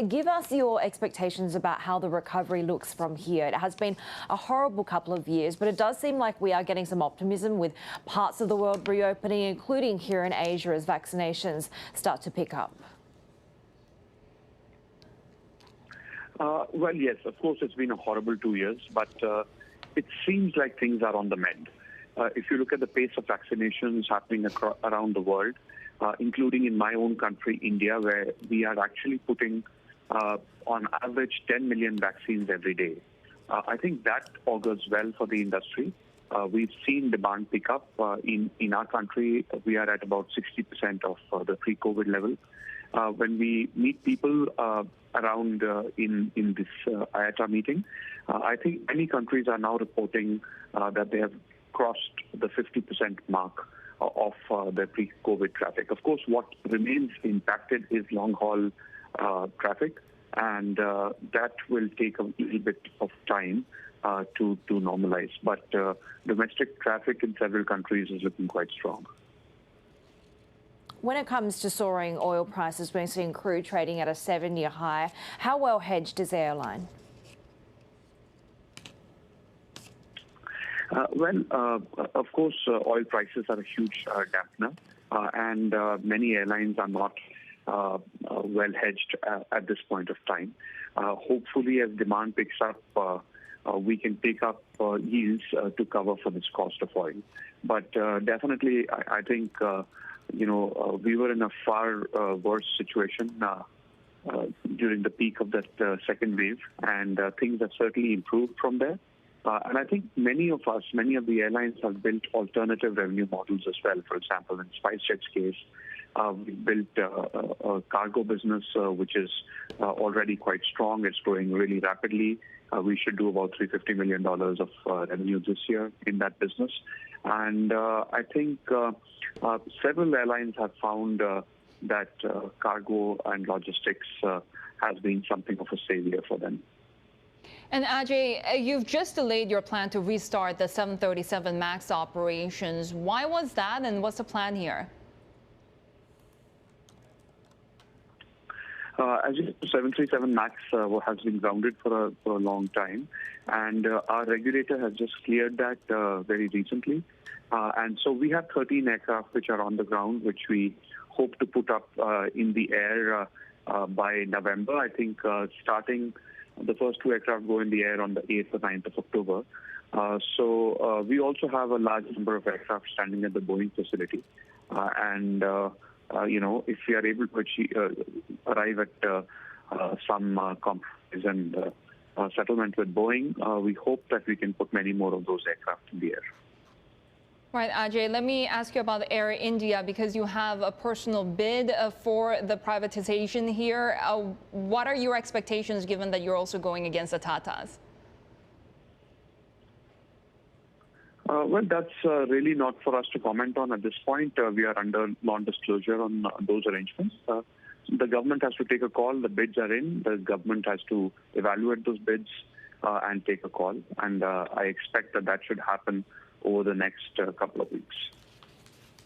give us your expectations about how the recovery looks from here. It has been a horrible couple of years, but it does seem like we are getting some optimism with parts of the world reopening, including here in Asia, as vaccinations start to pick up. Well, yes, of course, it's been a horrible 2 years, but it seems like things are on the mend. If you look at the pace of vaccinations happening around the world, including in my own country, India, where we are actually putting, on average, 10 million vaccines every day. I think that augurs well for the industry. We've seen demand pick up. In our country, we are at about 60% of the pre-COVID level. When we meet people around in this IATA meeting, I think many countries are now reporting that they have crossed the 50% mark of the pre-COVID traffic. Of course, what remains impacted is long-haul traffic, and that will take a little bit of time to normalize. But domestic traffic in several countries is looking quite strong. When it comes to soaring oil prices, we're seeing crude trading at a 7-year high. How well hedged is the airline? Of course, oil prices are a huge dampener, and many airlines are not well hedged at this point of time. Hopefully, as demand picks up, we can pick up yields to cover for this cost of oil. But definitely, I think we were in a far worse situation during the peak of that second wave, and things have certainly improved from there. And I think many of the airlines have built alternative revenue models as well. For example, in SpiceJet's case, we built a cargo business which is already quite strong. It's growing really rapidly. We should do about $350 million of revenue this year in that business. And I think several airlines have found that cargo and logistics has been something of a savior for them. And Ajay, you've just delayed your plan to restart the 737 MAX operations. Why was that, and what's the plan here? As you know, 737 MAX has been grounded for a long time, and our regulator has just cleared that very recently. And so we have 13 aircraft which are on the ground, which we hope to put up in the air by November. I think starting the first 2 aircraft go in the air on the 8th or 9th of October. So we also have a large number of aircraft standing at the Boeing facility. If we are able to arrive at some compromise and settlement with Boeing, we hope that we can put many more of those aircraft in the air. Right, Ajay, let me ask you about Air India, because you have a personal bid for the privatization here. What are your expectations, given that you're also going against the Tatas? Well, that's really not for us to comment on at this point. We are under non-disclosure on those arrangements. The government has to take a call. The bids are in. The government has to evaluate those bids and take a call. And I expect that should happen over the next couple of weeks.